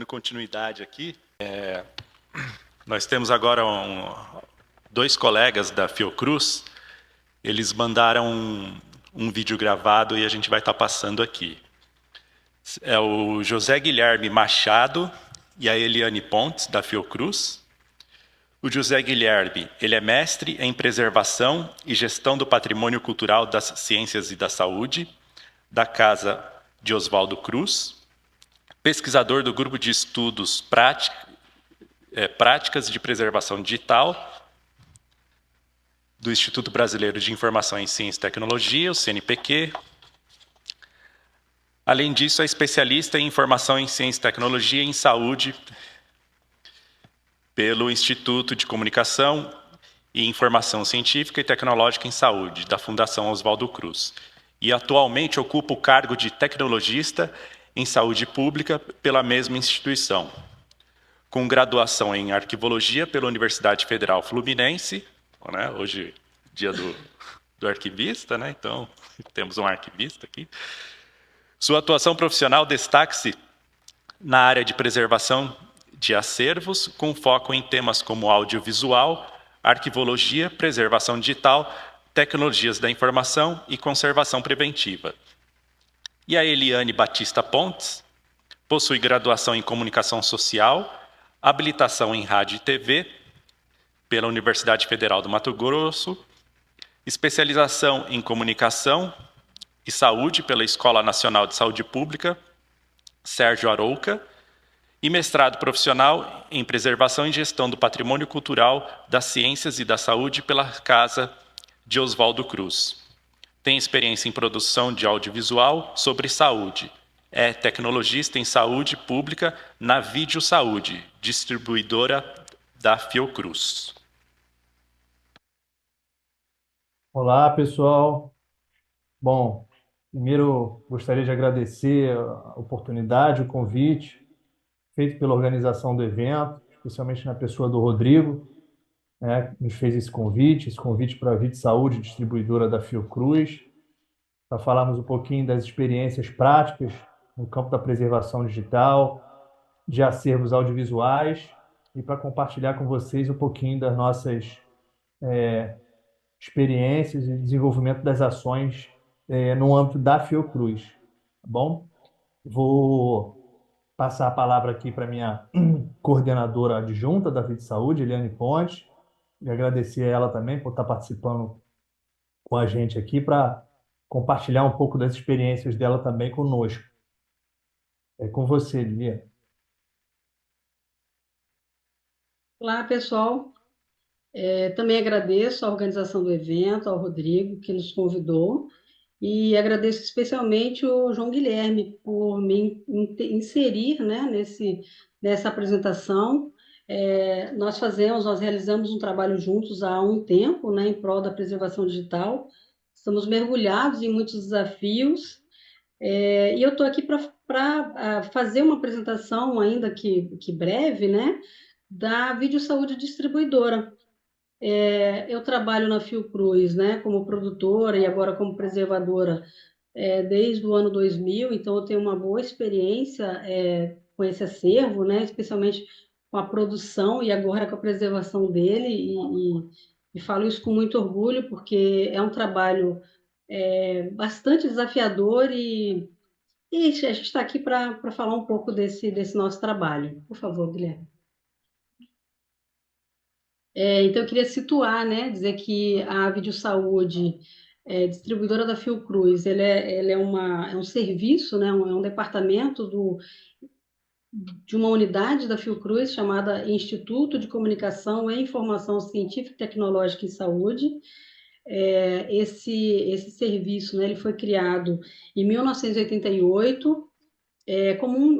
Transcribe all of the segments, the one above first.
continuidade aqui, nós temos agora dois colegas da Fiocruz, eles mandaram um vídeo gravado e a gente vai estar passando aqui. É o José Guilherme Machado e a Eliane Pontes, da Fiocruz. O José Guilherme, ele é mestre em Preservação e Gestão do Patrimônio Cultural das Ciências e da Saúde, da Casa de Oswaldo Cruz, pesquisador do Grupo de Estudos Práticas de Preservação Digital, do Instituto Brasileiro de Informação em Ciência e Tecnologia, o CNPq. Além disso, é especialista em Informação em Ciência e Tecnologia em Saúde pelo Instituto de Comunicação e Informação Científica e Tecnológica em Saúde, da Fundação Oswaldo Cruz. E atualmente ocupa o cargo de tecnologista em saúde pública pela mesma instituição, com graduação em arquivologia pela Universidade Federal Fluminense, né? Hoje, dia do arquivista, né? Então, temos um arquivista aqui. Sua atuação profissional destaca-se na área de preservação de acervos, com foco em temas como audiovisual, arquivologia, preservação digital, tecnologias da informação e conservação preventiva. E a Eliane Batista Pontes possui graduação em comunicação social, habilitação em rádio e TV pela Universidade Federal do Mato Grosso, especialização em comunicação e saúde pela Escola Nacional de Saúde Pública, Sérgio Arouca, e mestrado profissional em Preservação e Gestão do Patrimônio Cultural das Ciências e da Saúde pela Casa de Oswaldo Cruz. Tem experiência em produção de audiovisual sobre saúde. É tecnologista em saúde pública na Vídeo Saúde, distribuidora da Fiocruz. Olá, pessoal. Bom, primeiro gostaria de agradecer a oportunidade, o convite feito pela organização do evento, especialmente na pessoa do Rodrigo, né, que nos fez esse convite para a Vide Saúde, distribuidora da Fiocruz, para falarmos um pouquinho das experiências práticas no campo da preservação digital, de acervos audiovisuais e para compartilhar com vocês um pouquinho das nossas experiências e desenvolvimento das ações no âmbito da Fiocruz. Tá bom? Vou passar a palavra aqui para a minha coordenadora adjunta da Vida Saúde, Eliane Pontes, e agradecer a ela também por estar participando com a gente aqui para compartilhar um pouco das experiências dela também conosco. É com você, Eliane. Olá, pessoal. Também agradeço a organização do evento, ao Rodrigo, que nos convidou, e agradeço especialmente o João Guilherme por me inserir, né, nessa apresentação. Nós realizamos um trabalho juntos há um tempo, né, em prol da preservação digital. Estamos mergulhados em muitos desafios, e eu estou aqui para fazer uma apresentação, ainda que breve, né, da Vídeo Saúde Distribuidora. Eu trabalho na Fiocruz, né, como produtora e agora como preservadora desde o ano 2000, então eu tenho uma boa experiência com esse acervo, né, especialmente com a produção e agora com a preservação dele, e falo isso com muito orgulho, porque é um trabalho bastante desafiador e a gente está aqui para falar um pouco desse nosso trabalho. Por favor, Guilherme. Então, eu queria situar, né, dizer que a Videosaúde, distribuidora da Fiocruz, ele é um serviço, né, é um departamento de uma unidade da Fiocruz chamada Instituto de Comunicação e Informação Científica e Tecnológica em Saúde. Esse serviço, né, ele foi criado em 1988,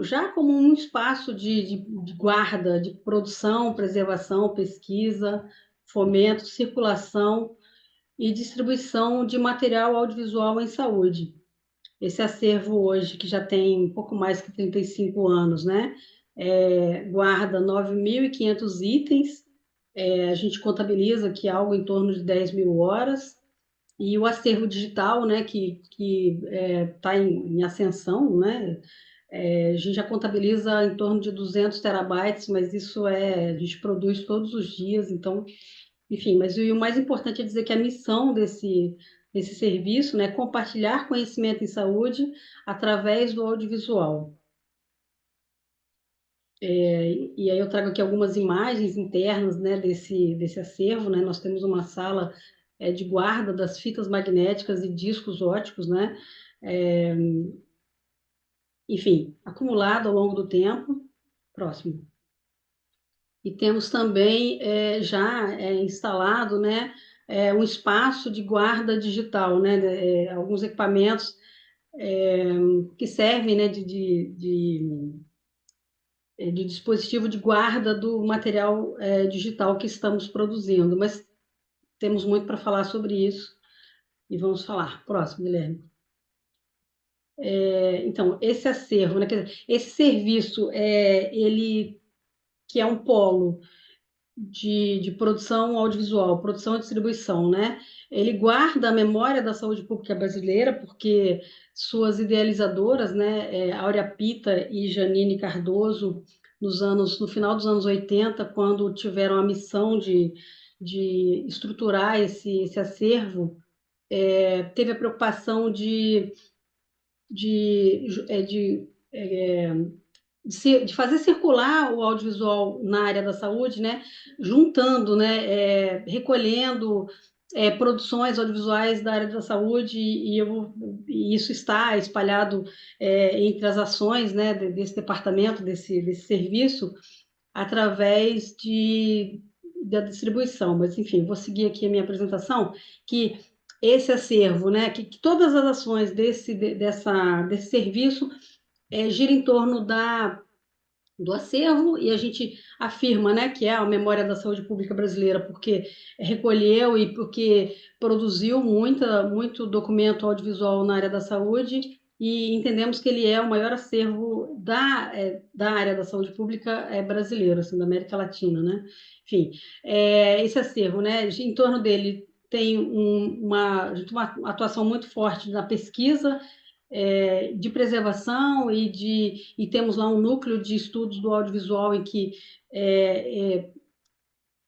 já como um espaço de guarda, de produção, preservação, pesquisa, fomento, circulação e distribuição de material audiovisual em saúde. Esse acervo hoje, que já tem um pouco mais que 35 anos, né, guarda 9.500 itens, a gente contabiliza que algo em torno de 10 mil horas, e o acervo digital, né, que está em ascensão, né, A gente já contabiliza em torno de 200 terabytes, mas isso a gente produz todos os dias, então, enfim, mas o mais importante é dizer que a missão desse serviço, né, é compartilhar conhecimento em saúde através do audiovisual. E aí eu trago aqui algumas imagens internas, né, desse acervo, né? Nós temos uma sala de guarda das fitas magnéticas e discos óticos, né? É, enfim, acumulado ao longo do tempo. Próximo. E temos também já instalado, né, um espaço de guarda digital, né? Alguns equipamentos é, que servem, né, de dispositivo de guarda do material digital que estamos produzindo, mas temos muito para falar sobre isso e vamos falar. Próximo, Guilherme. Então, esse acervo, né, quer dizer, esse serviço, ele que é um polo de produção audiovisual, produção e distribuição, né? Ele guarda a memória da saúde pública brasileira, porque suas idealizadoras, né, Áurea Pita e Janine Cardoso, no final dos anos 80, quando tiveram a missão de estruturar esse acervo, teve a preocupação de, de, é, de fazer circular o audiovisual na área da saúde, né, juntando, né, recolhendo produções audiovisuais da área da saúde e isso está espalhado entre as ações, né, desse departamento, desse serviço, através da distribuição. Mas, enfim, vou seguir aqui a minha apresentação, que esse acervo, né, que todas as ações desse serviço gira em torno do acervo, e a gente afirma, né, que é a memória da saúde pública brasileira, porque recolheu e porque produziu muito documento audiovisual na área da saúde, e entendemos que ele é o maior acervo da área da saúde pública brasileira, assim, da América Latina, né? Enfim, esse acervo, né, em torno dele tem uma atuação muito forte na pesquisa, de preservação e temos lá um núcleo de estudos do audiovisual em que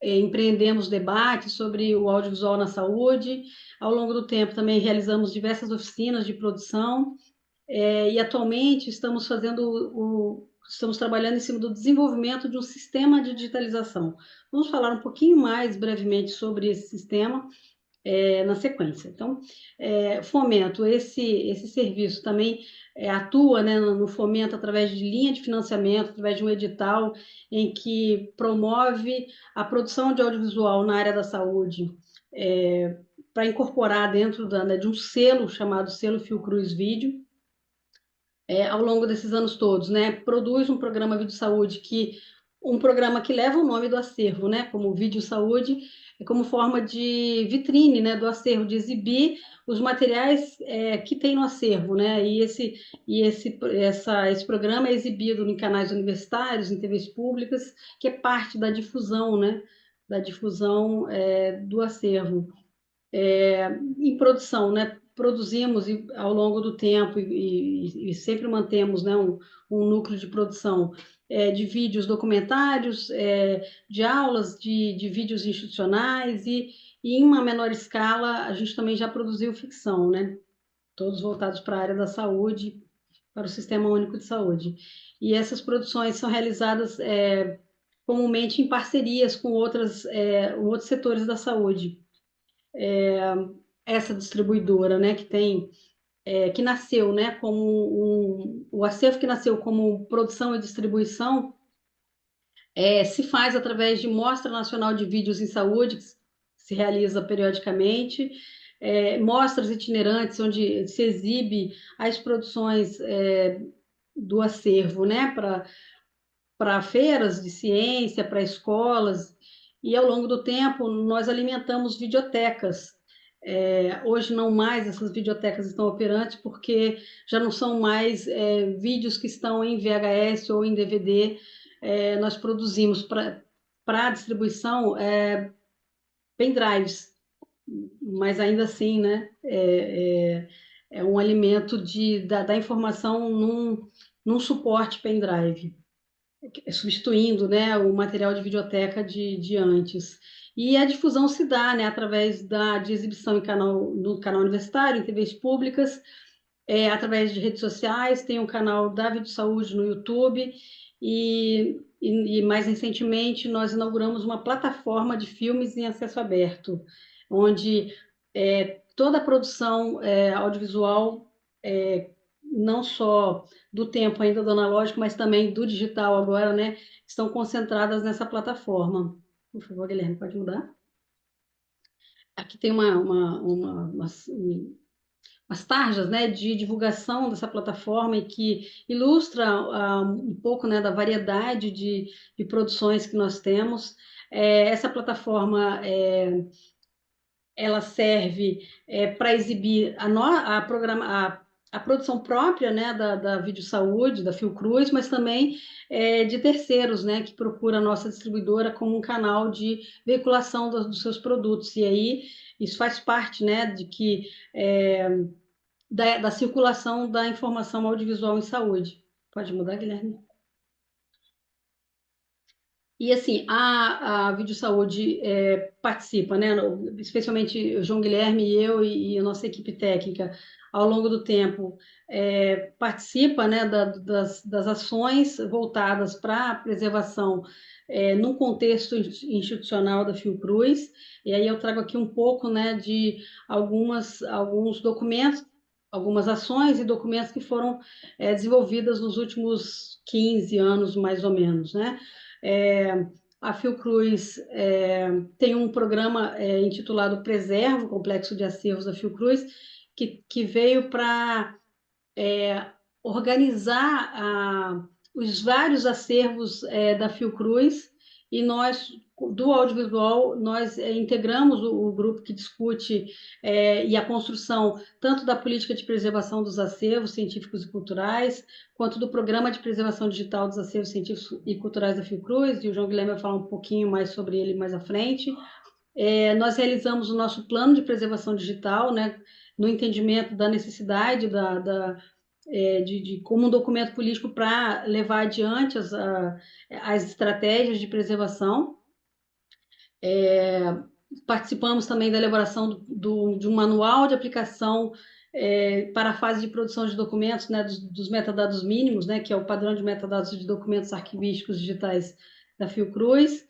empreendemos debates sobre o audiovisual na saúde. Ao longo do tempo também realizamos diversas oficinas de produção e atualmente estamos trabalhando em cima do desenvolvimento de um sistema de digitalização. Vamos falar um pouquinho mais brevemente sobre esse sistema na sequência. Então, fomento, esse serviço também atua, né, no fomento através de linha de financiamento, através de um edital em que promove a produção de audiovisual na área da saúde, para incorporar dentro de um selo chamado Selo Fiocruz Vídeo. Ao longo desses anos todos, né, produz um programa Vídeo Saúde um programa que leva o nome do acervo, né, como Vídeo Saúde, como forma de vitrine, né, do acervo, de exibir os materiais que tem no acervo, né, esse programa é exibido em canais universitários, em TVs públicas, que é parte da difusão, né, do acervo. Em produção, né? Produzimos ao longo do tempo e sempre mantemos, né, um núcleo de produção de vídeos documentários, de aulas, de vídeos institucionais e em uma menor escala a gente também já produziu ficção, né? Todos voltados para a área da saúde, para o Sistema Único de Saúde. E essas produções são realizadas comumente em parcerias com outros setores da saúde. Essa distribuidora, né, que nasceu, né, como o acervo que nasceu como produção e distribuição, se faz através de Mostra Nacional de Vídeos em Saúde, que se realiza periodicamente, mostras itinerantes onde se exibe as produções do acervo, né, para feiras de ciência, para escolas, e ao longo do tempo nós alimentamos videotecas. Hoje não mais essas videotecas estão operantes porque já não são mais vídeos que estão em VHS ou em DVD. Nós produzimos para distribuição pendrives, mas ainda assim, né, é um alimento da informação num suporte pendrive, substituindo, né, o material de videoteca de antes. E a difusão se dá, né, através de exibição no canal universitário, em TVs públicas, através de redes sociais, tem um canal da Vídeo Saúde no YouTube, e mais recentemente nós inauguramos uma plataforma de filmes em acesso aberto, onde toda a produção audiovisual, não só do tempo ainda do analógico, mas também do digital agora, né, estão concentradas nessa plataforma. Por favor, Guilherme, pode mudar? Aqui tem umas tarjas, né, de divulgação dessa plataforma e que ilustra um pouco, né, da variedade de produções que nós temos. Essa plataforma ela serve para exibir a produção própria, né, da Vídeo Saúde, da Fiocruz, mas também de terceiros, né, que procura a nossa distribuidora como um canal de veiculação dos seus produtos. E aí isso faz parte, né, de que da circulação da informação audiovisual em saúde. Pode mudar, Guilherme? E assim, a Vídeo Saúde participa, né? Especialmente o João Guilherme e eu e a nossa equipe técnica, ao longo do tempo, participa, né, das ações voltadas para a preservação no contexto institucional da Fiocruz. E aí eu trago aqui um pouco, né, de alguns documentos, algumas ações e documentos que foram desenvolvidas nos últimos 15 anos, mais ou menos, né? É, a Fiocruz tem um programa intitulado Preservo, Complexo de Acervos da Fiocruz, que veio para organizar os vários acervos da Fiocruz, e nós, do audiovisual, nós integramos o grupo que discute e a construção tanto da política de preservação dos acervos científicos e culturais, quanto do programa de preservação digital dos acervos científicos e culturais da Fiocruz, e o João Guilherme vai falar um pouquinho mais sobre ele mais à frente. Nós realizamos o nosso plano de preservação digital, né, no entendimento da necessidade como um documento político para levar adiante as estratégias de preservação. Participamos também da elaboração de um manual de aplicação para a fase de produção de documentos, né, dos metadados mínimos, né, que é o padrão de metadados de documentos arquivísticos digitais da Fiocruz.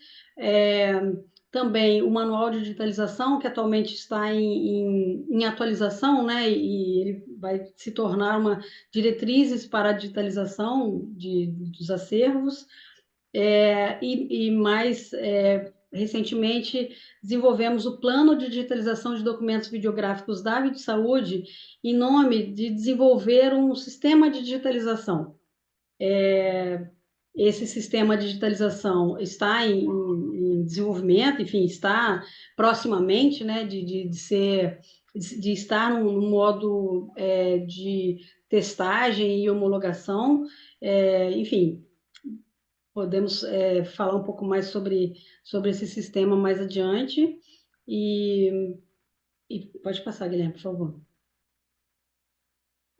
Também o manual de digitalização, que atualmente está em atualização, né, e ele vai se tornar uma diretrizes para a digitalização dos acervos. E mais recentemente desenvolvemos o plano de digitalização de documentos videográficos da Vídeo Saúde, em nome de desenvolver um sistema de digitalização. Esse sistema de digitalização está em desenvolvimento, enfim, está proximamente, né, de estar num modo de testagem e homologação. Enfim, podemos falar um pouco mais sobre esse sistema mais adiante. E pode passar, Guilherme, por favor.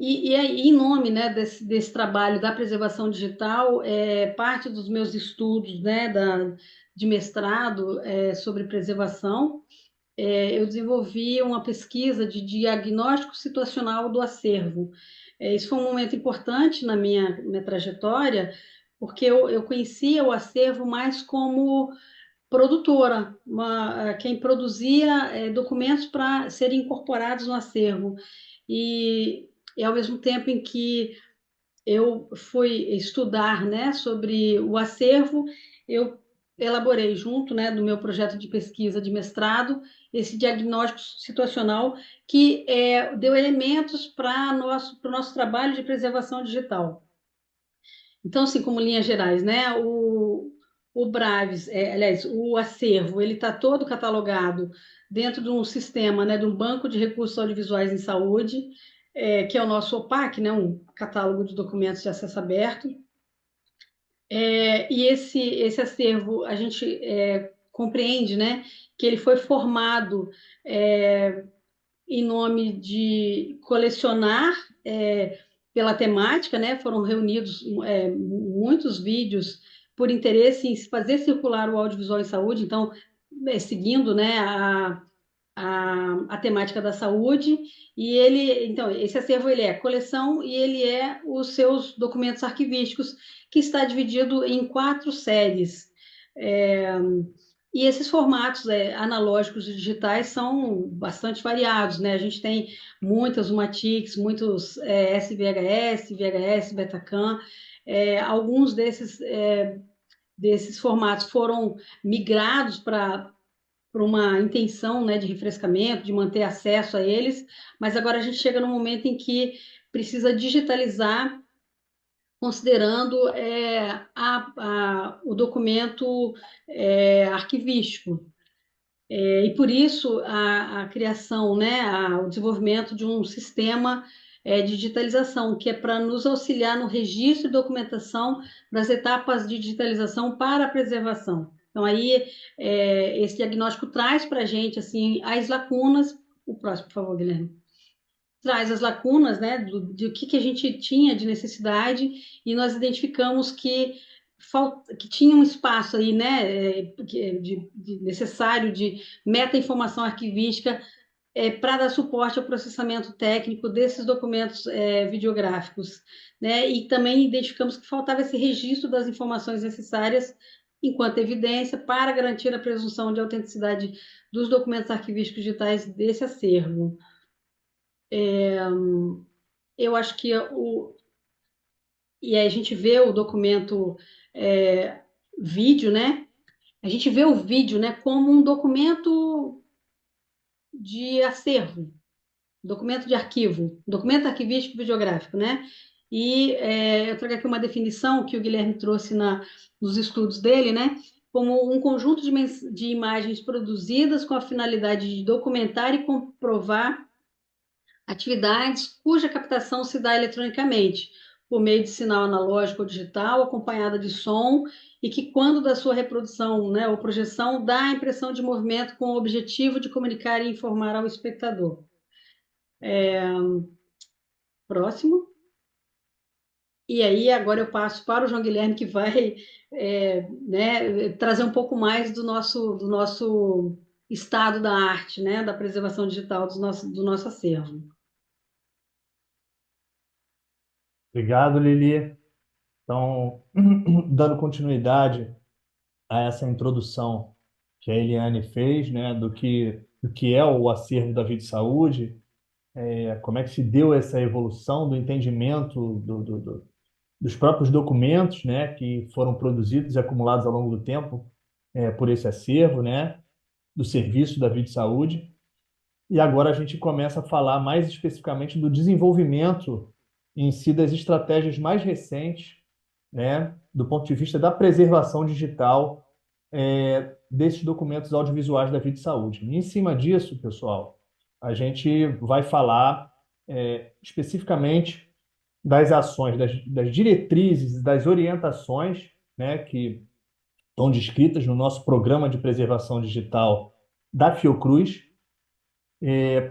Aí, em nome, né, desse trabalho da preservação digital, parte dos meus estudos, né, de mestrado sobre preservação, eu desenvolvi uma pesquisa de diagnóstico situacional do acervo. Isso foi um momento importante na minha trajetória, porque eu conhecia o acervo mais como produtora, quem produzia documentos para serem incorporados no acervo. E ao mesmo tempo em que eu fui estudar, né, sobre o acervo, eu elaborei junto, né, do meu projeto de pesquisa de mestrado esse diagnóstico situacional que deu elementos para o nosso trabalho de preservação digital. Então, assim, como linhas gerais, né, o Braves, aliás, o acervo, ele está todo catalogado dentro de um sistema, né, de um banco de recursos audiovisuais em saúde, que é o nosso OPAC, né, um catálogo de documentos de acesso aberto. E esse acervo, a gente compreende, né, que ele foi formado em nome de colecionar pela temática, né? Foram reunidos muitos vídeos por interesse em fazer circular o audiovisual em saúde, então, seguindo, né, a temática da saúde, e então, esse acervo ele é coleção e ele é os seus documentos arquivísticos, que está dividido em 4 séries. É, e esses formatos analógicos e digitais são bastante variados, né? A gente tem muitas Umatics, muitos SVHS, VHS, Betacam. Alguns desses formatos foram migrados para uma intenção, né, de refrescamento, de manter acesso a eles, mas agora a gente chega no momento em que precisa digitalizar, considerando o documento arquivístico. E por isso a criação, né, o desenvolvimento de um sistema de digitalização, que é para nos auxiliar no registro e documentação das etapas de digitalização para a preservação. Então, aí, esse diagnóstico traz para a gente assim, as lacunas. O próximo, por favor, Guilherme. Traz as lacunas, né, de o que a gente tinha de necessidade, e nós identificamos que tinha um espaço aí, né, necessário de meta-informação arquivística para dar suporte ao processamento técnico desses documentos videográficos, né, e também identificamos que faltava esse registro das informações necessárias enquanto evidência para garantir a presunção de autenticidade dos documentos arquivísticos digitais desse acervo. Eu acho que e aí a gente vê o documento vídeo, né? A gente vê o vídeo, né, como um documento de acervo, documento de arquivo, documento arquivístico videográfico, né? E eu trago aqui uma definição que o Guilherme trouxe nos estudos dele, né? Como um conjunto de imagens produzidas com a finalidade de documentar e comprovar atividades cuja captação se dá eletronicamente, por meio de sinal analógico ou digital, acompanhada de som, e que, quando da sua reprodução, né, ou projeção, dá a impressão de movimento com o objetivo de comunicar e informar ao espectador. Próximo. E aí, agora eu passo para o João Guilherme, que vai né, trazer um pouco mais do nosso estado da arte, né, da preservação digital do nosso acervo. Obrigado, Lili. Então, dando continuidade a essa introdução que a Eliane fez, né, do que é o acervo da Vida e Saúde, como é que se deu essa evolução do entendimento dos próprios documentos, né, que foram produzidos e acumulados ao longo do tempo, por esse acervo, né, do serviço da Vida e Saúde. E agora a gente começa a falar mais especificamente do desenvolvimento em si das estratégias mais recentes, né, do ponto de vista da preservação digital desses documentos audiovisuais da Vida e Saúde. E em cima disso, pessoal, a gente vai falar especificamente das ações, das diretrizes, das orientações, né, que estão descritas no nosso programa de preservação digital da Fiocruz.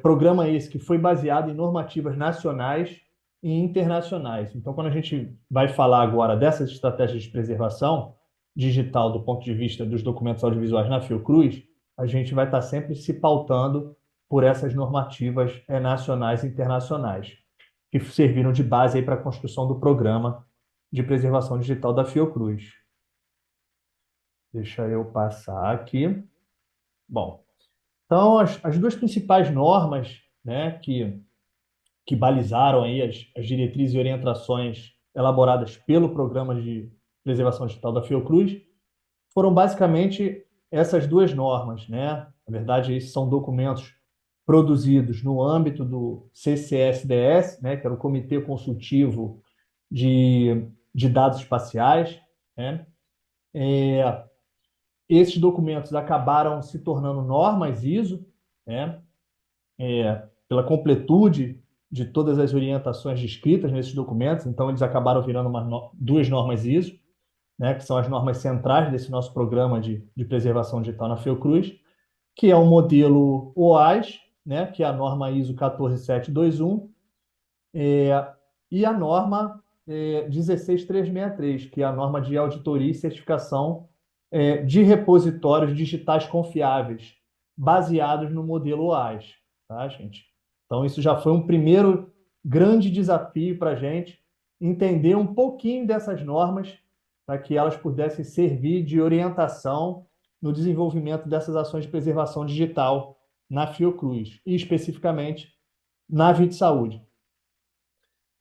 Programa esse que foi baseado em normativas nacionais e internacionais. Então, quando a gente vai falar agora dessas estratégias de preservação digital do ponto de vista dos documentos audiovisuais na Fiocruz, a gente vai estar sempre se pautando por essas normativas nacionais e internacionais, que serviram de base para a construção do programa de preservação digital da Fiocruz. Deixa eu passar aqui. Bom, então as duas principais normas, né, que balizaram aí as diretrizes e orientações elaboradas pelo Programa de Preservação Digital da Fiocruz foram basicamente essas duas normas, né? Na verdade, esses são documentos produzidos no âmbito do CCSDS, né, que era o Comitê Consultivo de Dados Espaciais, né? Esses documentos acabaram se tornando normas ISO, né? Pela completude de todas as orientações descritas nesses documentos, então eles acabaram virando duas normas ISO, né, que são as normas centrais desse nosso programa de preservação digital na Fiocruz, que é o modelo OAS, né, que é a norma ISO 14721, e a norma 16363, que é a norma de auditoria e certificação de repositórios digitais confiáveis, baseados no modelo OAS, tá, gente? Então, isso já foi um primeiro grande desafio para a gente, entender um pouquinho dessas normas, para que elas pudessem servir de orientação no desenvolvimento dessas ações de preservação digital na Fiocruz, e especificamente na Vit Saúde.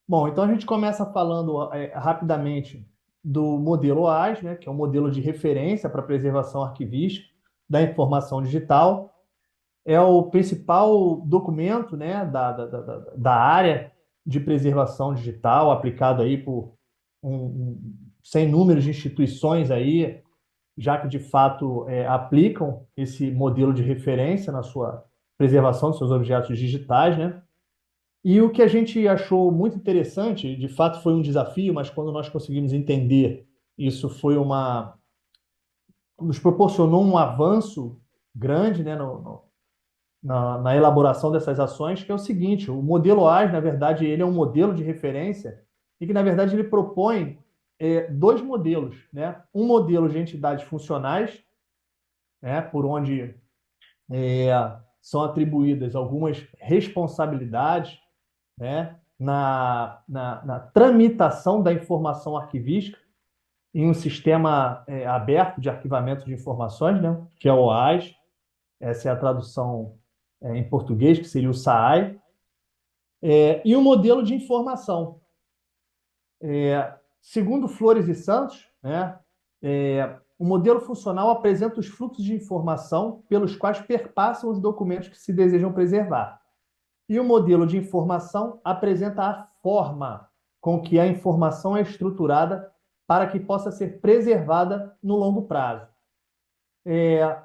Bom, então a gente começa falando rapidamente do modelo OAS, né, que é um modelo de referência para preservação arquivística da informação digital. É o principal documento, né, da área de preservação digital, aplicado aí por sem número de instituições aí, já que de fato aplicam esse modelo de referência na sua preservação dos seus objetos digitais, né? E o que a gente achou muito interessante, de fato foi um desafio, mas quando nós conseguimos entender, isso nos proporcionou um avanço grande, né, na elaboração dessas ações, que é o seguinte: o modelo AS, na verdade, ele é um modelo de referência e que, na verdade, ele propõe dois modelos, né? Um modelo de entidades funcionais, né, por onde é, são atribuídas algumas responsabilidades, né, na tramitação da informação arquivística em um sistema aberto de arquivamento de informações, né, que é o OAS. Essa é a tradução em português, que seria o SAAI. E o modelo de informação. Segundo Flores e Santos, né, o modelo funcional apresenta os fluxos de informação pelos quais perpassam os documentos que se desejam preservar. E o modelo de informação apresenta a forma com que a informação é estruturada para que possa ser preservada no longo prazo.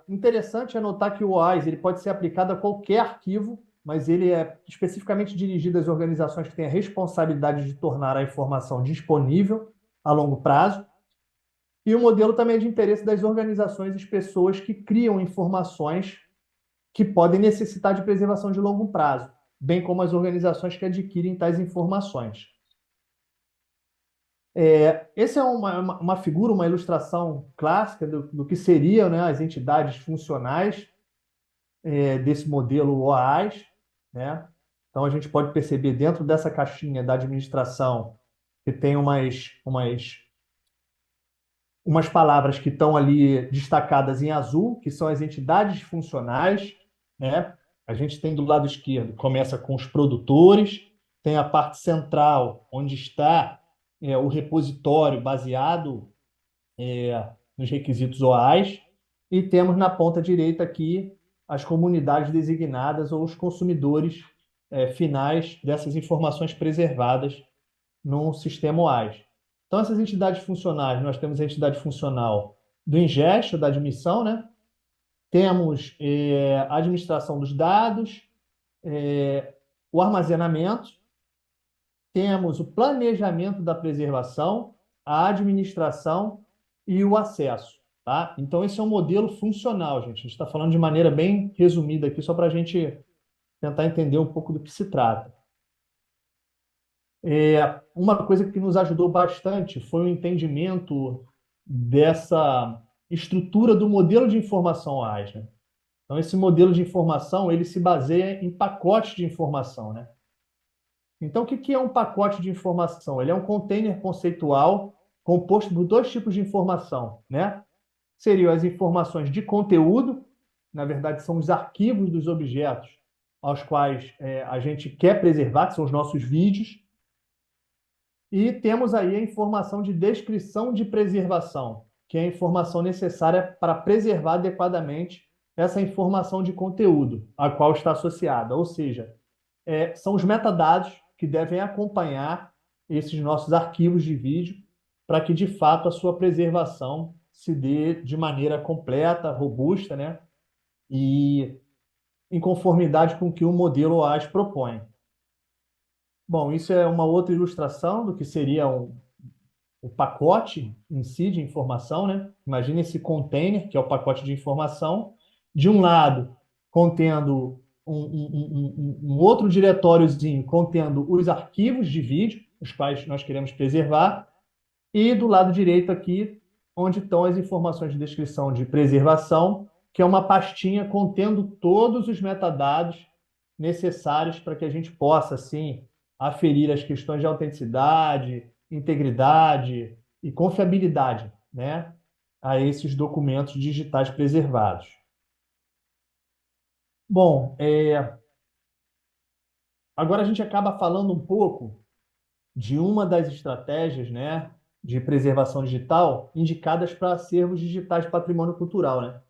Interessante é notar que o OAS ele pode ser aplicado a qualquer arquivo, mas ele é especificamente dirigido às organizações que têm a responsabilidade de tornar a informação disponível a longo prazo. E o modelo também é de interesse das organizações e pessoas que criam informações que podem necessitar de preservação de longo prazo, bem como as organizações que adquirem tais informações. Essa é uma figura, uma ilustração clássica do que seriam, né, as entidades funcionais desse modelo OAS, né? Então, a gente pode perceber dentro dessa caixinha da administração que tem umas palavras que estão ali destacadas em azul, que são as entidades funcionais, né? A gente tem do lado esquerdo, começa com os produtores, tem a parte central, onde está o repositório baseado nos requisitos OAS, e temos na ponta direita aqui as comunidades designadas ou os consumidores finais dessas informações preservadas no sistema OAS. Então, essas entidades funcionais, nós temos a entidade funcional do ingresso, da admissão, né? Temos a administração dos dados, o armazenamento, temos o planejamento da preservação, a administração e o acesso, tá? Então, esse é um modelo funcional, gente. A gente está falando de maneira bem resumida aqui, só para a gente tentar entender um pouco do que se trata. Uma coisa que nos ajudou bastante foi o entendimento dessa estrutura do modelo de informação OAS, né? Então, esse modelo de informação, ele se baseia em pacotes de informação, né? Então, o que é um pacote de informação? Ele é um container conceitual composto por dois tipos de informação, né? Seriam as informações de conteúdo, na verdade, são os arquivos dos objetos aos quais a gente quer preservar, que são os nossos vídeos. E temos aí a informação de descrição de preservação, que é a informação necessária para preservar adequadamente essa informação de conteúdo a qual está associada. Ou seja, são os metadados que devem acompanhar esses nossos arquivos de vídeo para que, de fato, a sua preservação se dê de maneira completa, robusta, né? E em conformidade com o que o modelo OAS propõe. Bom, isso é uma outra ilustração do que seria o pacote em si de informação, né? Imagina esse container, que é o pacote de informação, de um lado contendo um outro diretóriozinho contendo os arquivos de vídeo, os quais nós queremos preservar, e do lado direito aqui, onde estão as informações de descrição de preservação, que é uma pastinha contendo todos os metadados necessários para que a gente possa, assim, aferir as questões de autenticidade, integridade e confiabilidade, né, a esses documentos digitais preservados. Bom, agora a gente acaba falando um pouco de uma das estratégias, né, de preservação digital indicadas para acervos digitais de patrimônio cultural, né?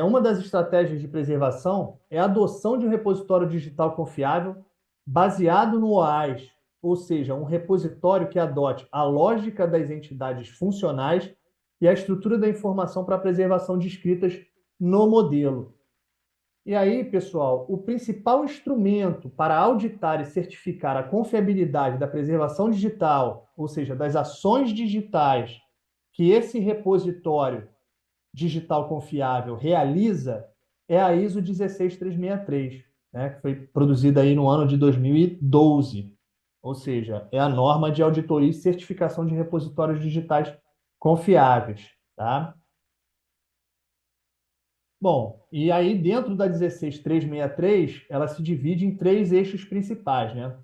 Uma das estratégias de preservação é a adoção de um repositório digital confiável baseado no OAS, ou seja, um repositório que adote a lógica das entidades funcionais e a estrutura da informação para a preservação de escritas no modelo. E aí, pessoal, o principal instrumento para auditar e certificar a confiabilidade da preservação digital, ou seja, das ações digitais que esse repositório digital confiável realiza, é a ISO 16363, né, que foi produzida aí no ano de 2012. Ou seja, é a norma de auditoria e certificação de repositórios digitais confiáveis, tá? Bom, e aí dentro da 16363, ela se divide em três eixos principais, né?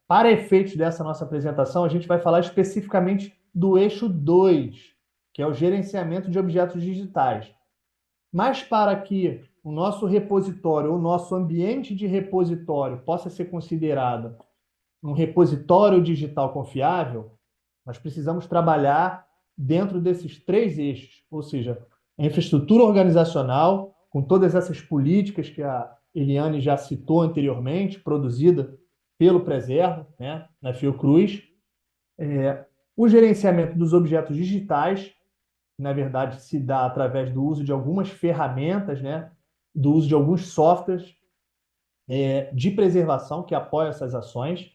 Para efeitos dessa nossa apresentação, a gente vai falar especificamente do eixo 2, que é o gerenciamento de objetos digitais. Mas para que o nosso repositório, o nosso ambiente de repositório possa ser considerado um repositório digital confiável, nós precisamos trabalhar dentro desses três eixos, ou seja, a infraestrutura organizacional, com todas essas políticas que a Eliane já citou anteriormente, produzida pelo Preserva, né, na Fiocruz, o gerenciamento dos objetos digitais, que, na verdade, se dá através do uso de algumas ferramentas, né, do uso de alguns softwares de preservação que apoiam essas ações,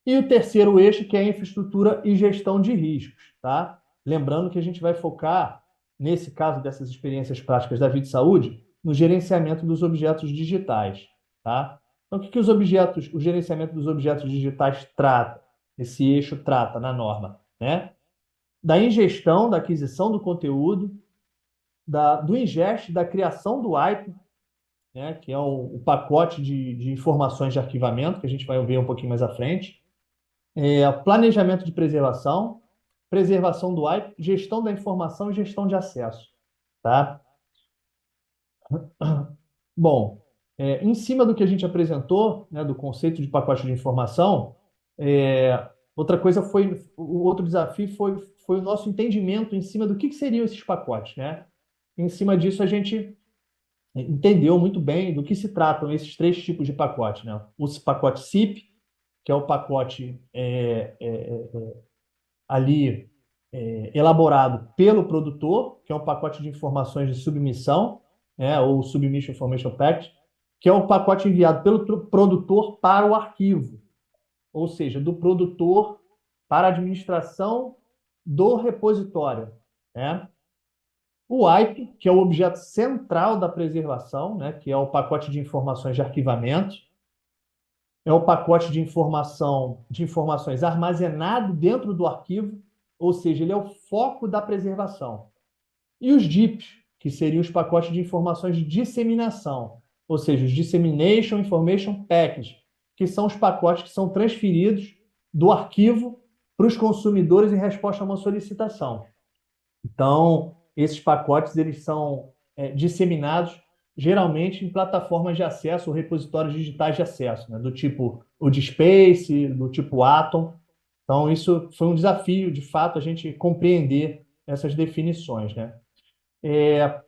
e o terceiro eixo, que é a infraestrutura e gestão de riscos, tá? Lembrando que a gente vai focar, nesse caso dessas experiências práticas da Vida e Saúde, no gerenciamento dos objetos digitais, tá? Então, o que o gerenciamento dos objetos digitais trata? Esse eixo trata na norma, né? Da ingestão, da aquisição do conteúdo, do ingeste, da criação do IP, né? Que é o pacote de informações de arquivamento, que a gente vai ver um pouquinho mais à frente, planejamento de preservação, preservação do IP, gestão da informação e gestão de acesso, tá? Bom, em cima do que a gente apresentou, né, do conceito de pacote de informação, outra coisa o outro desafio foi o nosso entendimento em cima do que seriam esses pacotes, né? Em cima disso, a gente entendeu muito bem do que se tratam esses três tipos de pacote, né? O pacote SIP, que é o pacote ali elaborado pelo produtor, que é um pacote de informações de submissão, né, ou Submission Information Package, que é o pacote enviado pelo produtor para o arquivo, ou seja, do produtor para a administração do repositório, né? O IP, que é o objeto central da preservação, né, que é o pacote de informações de arquivamento, é o pacote de informações armazenado dentro do arquivo, ou seja, ele é o foco da preservação. E os DIPs, que seriam os pacotes de informações de disseminação, ou seja, os Dissemination Information Package, que são os pacotes que são transferidos do arquivo para os consumidores em resposta a uma solicitação. Então, esses pacotes eles são disseminados geralmente em plataformas de acesso ou repositórios digitais de acesso, né? Do tipo o DSpace, do tipo Atom. Então, isso foi um desafio, de fato, a gente compreender essas definições, né?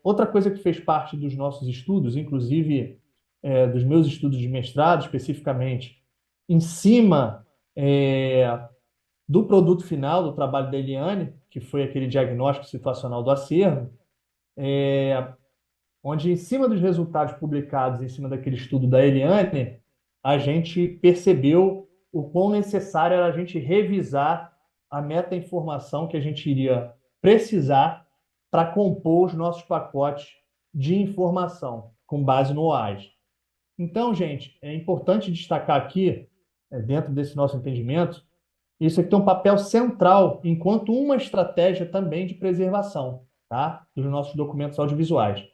Outra coisa que fez parte dos nossos estudos, inclusive dos meus estudos de mestrado, especificamente, em cima do produto final do trabalho da Eliane, que foi aquele diagnóstico situacional do acervo, onde, em cima dos resultados publicados, em cima daquele estudo da Eliane, a gente percebeu o quão necessário era a gente revisar a meta-informação que a gente iria precisar para compor os nossos pacotes de informação. com base no OAS. Então, gente, é importante destacar aqui, dentro desse nosso entendimento, isso aqui tem um papel central enquanto uma estratégia também de preservação, tá? Dos nossos documentos audiovisuais,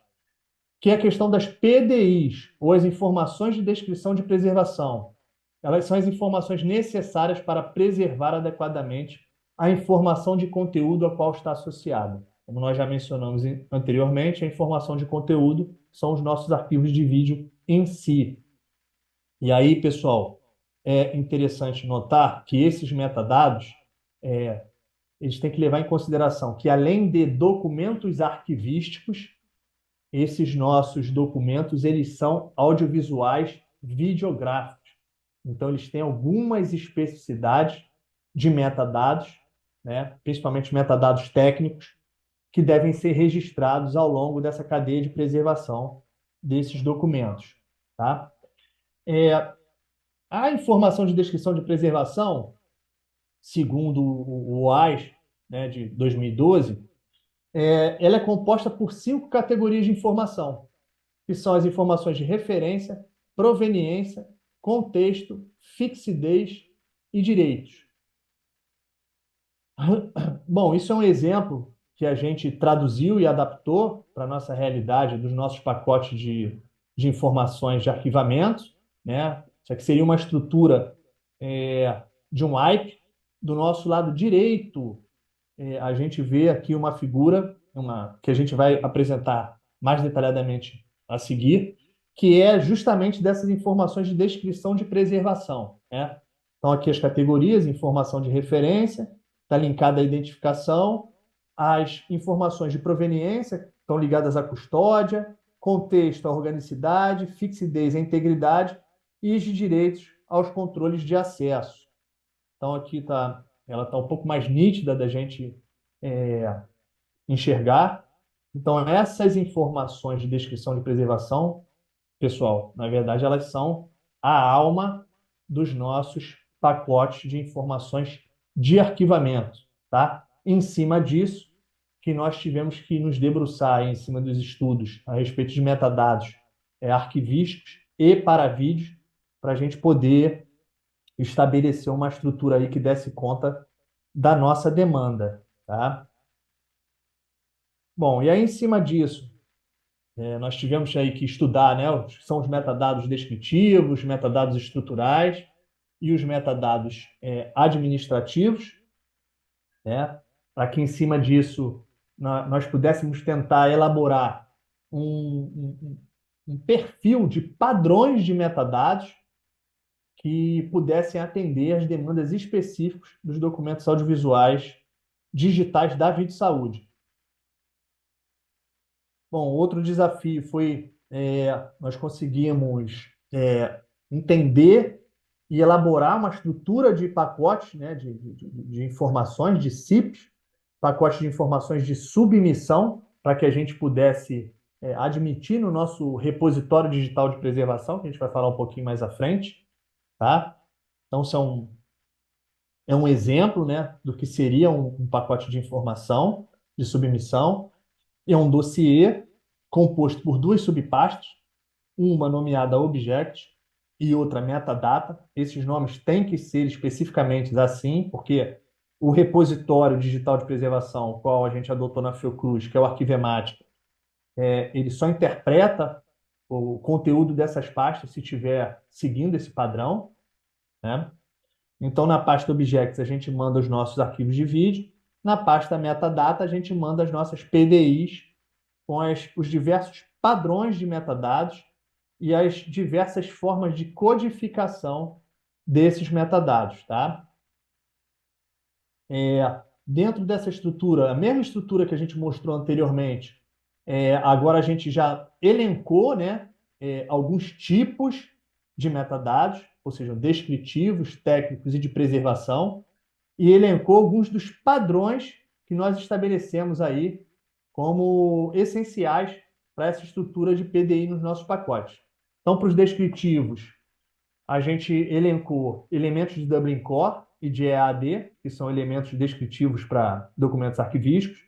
que é a questão das PDIs, ou as informações de descrição de preservação. Elas são as informações necessárias para preservar adequadamente a informação de conteúdo a qual está associada. Como nós já mencionamos anteriormente, a informação de conteúdo são os nossos arquivos de vídeo em si. E aí, pessoal, é interessante notar que esses metadados, eles têm que levar em consideração que, além de documentos arquivísticos, esses nossos documentos, eles são audiovisuais videográficos. Então, eles têm algumas especificidades de metadados, né, principalmente metadados técnicos, que devem ser registrados ao longo dessa cadeia de preservação desses documentos. Tá? A informação de descrição de preservação, segundo o OAS, né, de 2012, ela é composta por 5 categorias de informação, que são as informações de referência, proveniência, contexto, fixidez e direitos. Bom, isso é um exemplo que a gente traduziu e adaptou para a nossa realidade dos nossos pacotes de informações de arquivamento, né? Isso aqui seria uma estrutura de um wipe. Do nosso lado direito, a gente vê aqui uma figura, que a gente vai apresentar mais detalhadamente a seguir, que é justamente dessas informações de descrição de preservação, né? Então, aqui as categorias: informação de referência, está linkada à identificação, as informações de proveniência estão ligadas à custódia, contexto à organicidade, fixidez à integridade e os direitos aos controles de acesso. Então, aqui ela está um pouco mais nítida da gente enxergar. Então, essas informações de descrição de preservação, pessoal, na verdade, elas são a alma dos nossos pacotes de informações de arquivamento, tá? Em cima disso, que nós tivemos que nos debruçar em cima dos estudos a respeito de metadados arquivísticos e para vídeos, para a gente poder estabelecer uma estrutura aí que desse conta da nossa demanda, tá? Bom, e aí em cima disso, nós tivemos aí que estudar, né, são os metadados descritivos, metadados estruturais e os metadados administrativos, né, para que em cima disso nós pudéssemos tentar elaborar um perfil de padrões de metadados que pudessem atender às demandas específicas dos documentos audiovisuais digitais da VideoSaúde. Bom, outro desafio foi nós conseguimos entender e elaborar uma estrutura de pacotes, né, de informações, de CIPs, pacotes de informações de submissão, para que a gente pudesse admitir no nosso repositório digital de preservação, que a gente vai falar um pouquinho mais à frente, tá? Então, é um exemplo, né, do que seria um pacote de informação de submissão. É um dossiê composto por 2 subpastas, uma nomeada Object e outra Metadata. Esses nomes têm que ser especificamente assim, porque o repositório digital de preservação, o qual a gente adotou na Fiocruz, que é o Arquivemática, ele só interpreta o conteúdo dessas pastas se estiver seguindo esse padrão, né? Então, na pasta Objects, a gente manda os nossos arquivos de vídeo. Na pasta Metadata, a gente manda as nossas PDIs com os diversos padrões de metadados e as diversas formas de codificação desses metadados, tá? Dentro dessa estrutura, a mesma estrutura que a gente mostrou anteriormente, agora a gente já elencou, né, alguns tipos de metadados, ou seja, descritivos, técnicos e de preservação, e elencou alguns dos padrões que nós estabelecemos aí como essenciais para essa estrutura de PDI nos nossos pacotes. Então, para os descritivos, a gente elencou elementos de Dublin Core e de EAD, que são elementos descritivos para documentos arquivísticos.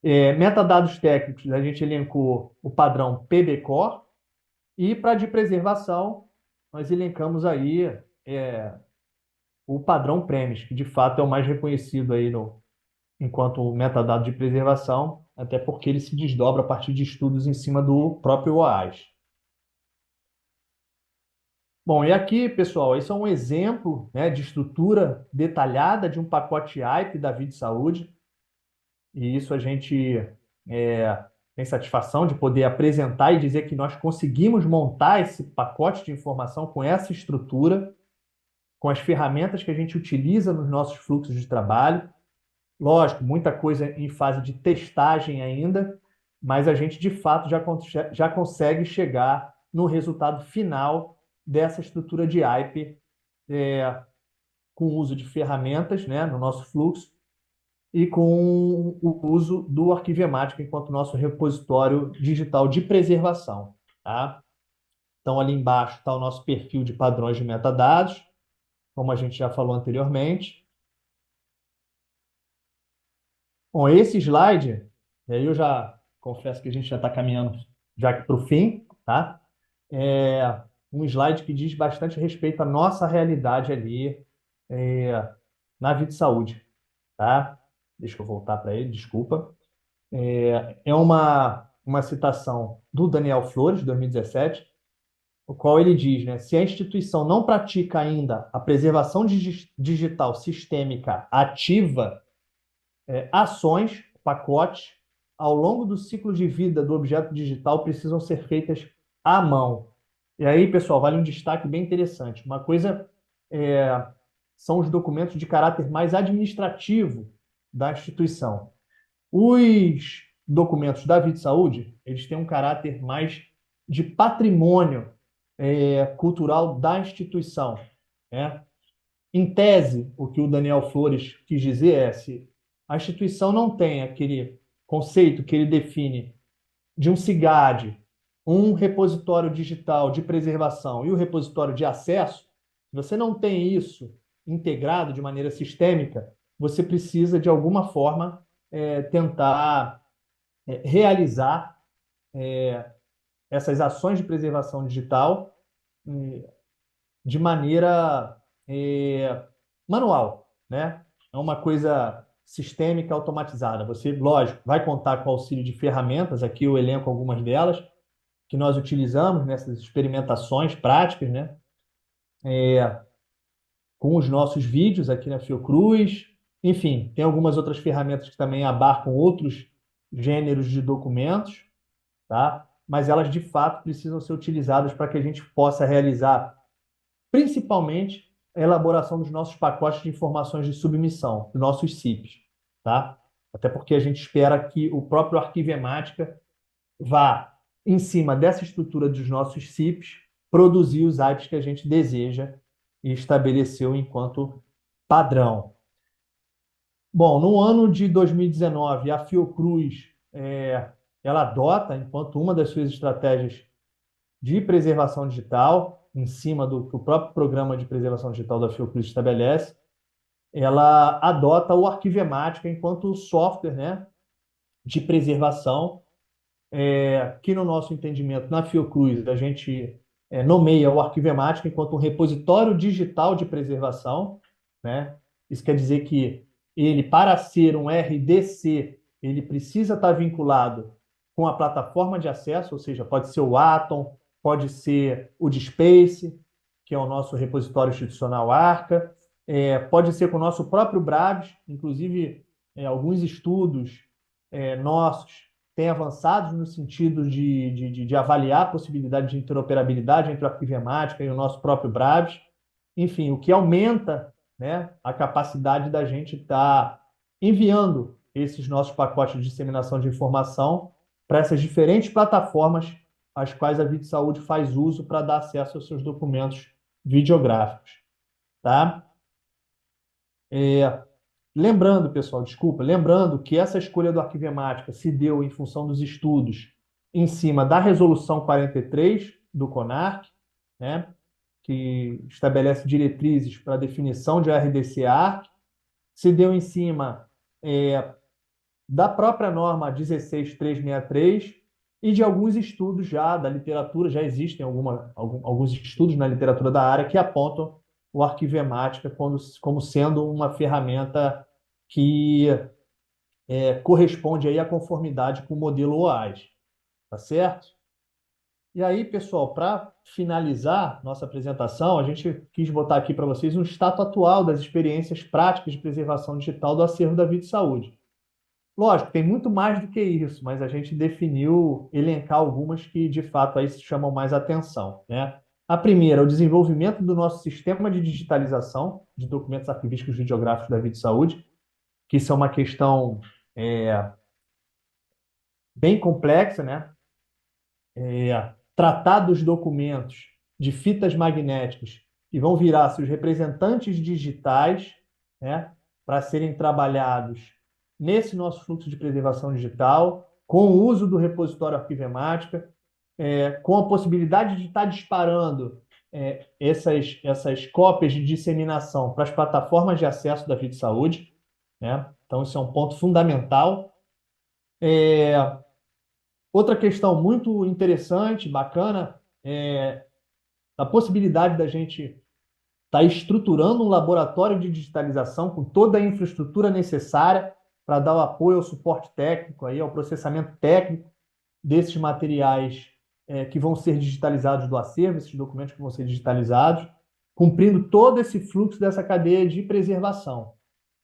Metadados técnicos, a gente elencou o padrão PBCore, E para de preservação, nós elencamos aí é, o padrão PREMIS, que de fato é o mais reconhecido aí enquanto metadado de preservação, até porque ele se desdobra a partir de estudos em cima do próprio OAS. Bom, e aqui, pessoal, esse é um exemplo, né, de estrutura detalhada de um pacote AIP da Vide Saúde, e isso a gente tem satisfação de poder apresentar e dizer que nós conseguimos montar esse pacote de informação com essa estrutura, com as ferramentas que a gente utiliza nos nossos fluxos de trabalho. Lógico, muita coisa em fase de testagem ainda, mas a gente de fato já consegue chegar no resultado final dessa estrutura de AIP, com o uso de ferramentas, né, no nosso fluxo e com o uso do Arquivemática enquanto nosso repositório digital de preservação. Tá? Então, ali embaixo está o nosso perfil de padrões de metadados, como a gente já falou anteriormente. Bom, esse slide, e aí eu já confesso que a gente já está caminhando já para o fim, tá? É um slide que diz bastante respeito à nossa realidade ali na Vida Saúde, tá? Deixa eu voltar para ele, desculpa. É uma citação do Daniel Flores, de 2017, o qual ele diz, né, se a instituição não pratica ainda a preservação digital sistêmica ativa, ações, pacotes, ao longo do ciclo de vida do objeto digital precisam ser feitas à mão. E aí, pessoal, vale um destaque bem interessante. Uma coisa são os documentos de caráter mais administrativo da instituição. Os documentos da Vida Saúde, eles têm um caráter mais de patrimônio cultural da instituição, né? Em tese, o que o Daniel Flores quis dizer é se a instituição não tem aquele conceito que ele define de um CIGAD, um repositório digital de preservação e o repositório de acesso, se você não tem isso integrado de maneira sistêmica, você precisa, de alguma forma, tentar realizar essas ações de preservação digital de maneira manual, né? É uma coisa sistêmica, automatizada. Você, lógico, vai contar com o auxílio de ferramentas, aqui eu elenco algumas delas, que nós utilizamos nessas experimentações práticas, né? Com os nossos vídeos aqui na Fiocruz. Enfim, tem algumas outras ferramentas que também abarcam outros gêneros de documentos, tá? Mas elas, de fato, precisam ser utilizadas para que a gente possa realizar, principalmente, a elaboração dos nossos pacotes de informações de submissão, dos nossos CIPs, tá? Até porque a gente espera que o próprio Arquivemática vá, em cima dessa estrutura dos nossos CIPs, produzir os AIPs que a gente deseja e estabeleceu enquanto padrão. Bom, no ano de 2019, a Fiocruz ela adota, enquanto uma das suas estratégias de preservação digital, em cima do que o próprio programa de preservação digital da Fiocruz estabelece, ela adota o Arquivemática enquanto software, né, de preservação, que no nosso entendimento, na Fiocruz, a gente nomeia o Arquivemática enquanto um repositório digital de preservação, né? Isso quer dizer que ele, para ser um RDC, ele precisa estar vinculado com a plataforma de acesso, ou seja, pode ser o Atom, pode ser o DSpace, que é o nosso repositório institucional Arca, pode ser com o nosso próprio Brabs, inclusive alguns estudos nossos têm avançado no sentido de avaliar a possibilidade de interoperabilidade entre o Arquivemática e o nosso próprio Brabs. Enfim, o que aumenta, né, a capacidade da gente estar enviando esses nossos pacotes de disseminação de informação para essas diferentes plataformas às quais a Vide Saúde faz uso para dar acesso aos seus documentos videográficos. Tá? Lembrando, pessoal, desculpa, lembrando que essa escolha do Arquivemática se deu em função dos estudos em cima da Resolução 43 do CONARC, né, que estabelece diretrizes para a definição de RDC-ARC, se deu em cima da própria norma 16363 e de alguns estudos já da literatura, já existem alguns estudos na literatura da área que apontam o Arquivemática como sendo uma ferramenta que corresponde aí à conformidade com o modelo OAS, tá certo? E aí, pessoal, para finalizar nossa apresentação, a gente quis botar aqui para vocês um status atual das experiências práticas de preservação digital do acervo da Vida e Saúde. Lógico, tem muito mais do que isso, mas a gente definiu elencar algumas que de fato aí chamam mais atenção, né? A primeira, o desenvolvimento do nosso sistema de digitalização de documentos arquivísticos videográficos da Vida e Saúde, que isso é uma questão é, bem complexa, né? Tratar dos documentos de fitas magnéticas que vão virar-se os representantes digitais, né, para serem trabalhados nesse nosso fluxo de preservação digital, com o uso do repositório Arquivemática, com a possibilidade de estar disparando essas cópias de disseminação para as plataformas de acesso da Vida e Saúde, né? Então, isso é um ponto fundamental. É, Outra questão muito interessante, bacana, é a possibilidade da gente estar estruturando um laboratório de digitalização com toda a infraestrutura necessária para dar o apoio ao suporte técnico, aí, ao processamento técnico desses materiais que vão ser digitalizados do acervo, esses documentos que vão ser digitalizados, cumprindo todo esse fluxo dessa cadeia de preservação.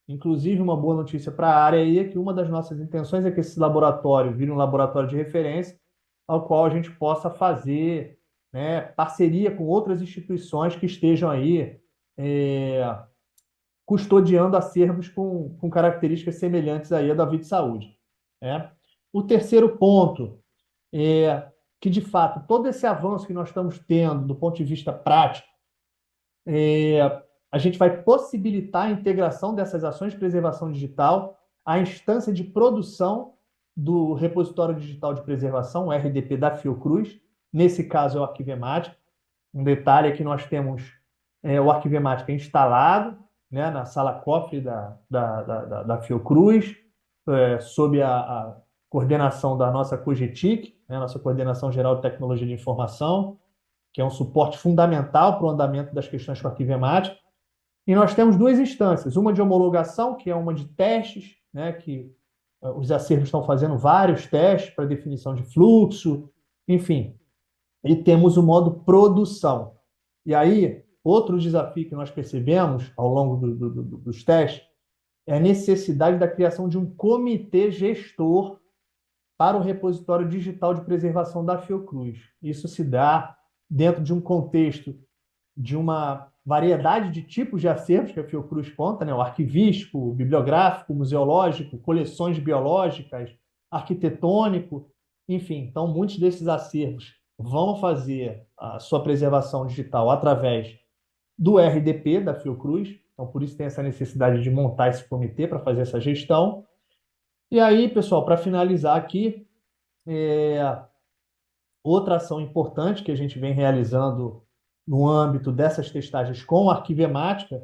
Inclusive, uma boa notícia para a área aí é que uma das nossas intenções é que esse laboratório vire um laboratório de referência, ao qual a gente possa fazer, né, parceria com outras instituições que estejam aí custodiando acervos com características semelhantes aí à da Vida e Saúde, né? O terceiro ponto é que, de fato, todo esse avanço que nós estamos tendo do ponto de vista prático, é, a gente vai possibilitar a integração dessas ações de preservação digital à instância de produção do repositório digital de preservação, o RDP da Fiocruz. Nesse caso é o Arquivemática. Um detalhe é que nós temos o Arquivemática instalado, né, na sala cofre da Fiocruz, sob a coordenação da nossa COGETIC, né, nossa Coordenação Geral de Tecnologia de Informação, que é um suporte fundamental para o andamento das questões com Arquivemática. E nós temos duas instâncias, uma de homologação, que é uma de testes, né, que os acervos estão fazendo vários testes para definição de fluxo, enfim. E temos o modo produção. E aí, outro desafio que nós percebemos ao longo dos testes é a necessidade da criação de um comitê gestor para o repositório digital de preservação da Fiocruz. Isso se dá dentro de um contexto de uma variedade de tipos de acervos que a Fiocruz conta, né? O arquivístico, bibliográfico, museológico, coleções biológicas, arquitetônico, enfim. Então, muitos desses acervos vão fazer a sua preservação digital através do RDP da Fiocruz. Então, por isso tem essa necessidade de montar esse comitê para fazer essa gestão. E aí, pessoal, para finalizar aqui, outra ação importante que a gente vem realizando no âmbito dessas testagens com Arquivemática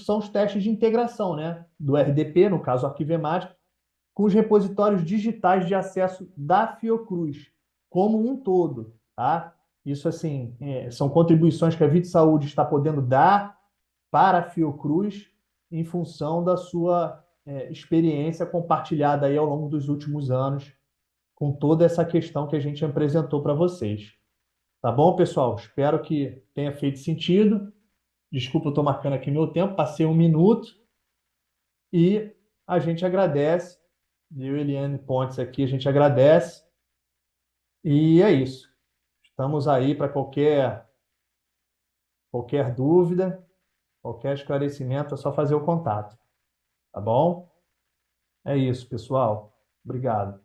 são os testes de integração, né, do RDP, no caso Arquivemática, com os repositórios digitais de acesso da Fiocruz, como um todo, tá? Isso, assim, são contribuições que a Vida e Saúde está podendo dar para a Fiocruz em função da sua experiência compartilhada aí ao longo dos últimos anos com toda essa questão que a gente apresentou para vocês. Tá bom, pessoal? Espero que tenha feito sentido. Desculpa, eu estou marcando aqui meu tempo, passei 1 minuto. E a gente agradece. Eu e Eliane Pontes aqui, a gente agradece. E é isso. Estamos aí para qualquer dúvida, qualquer esclarecimento, é só fazer o contato. Tá bom? É isso, pessoal. Obrigado.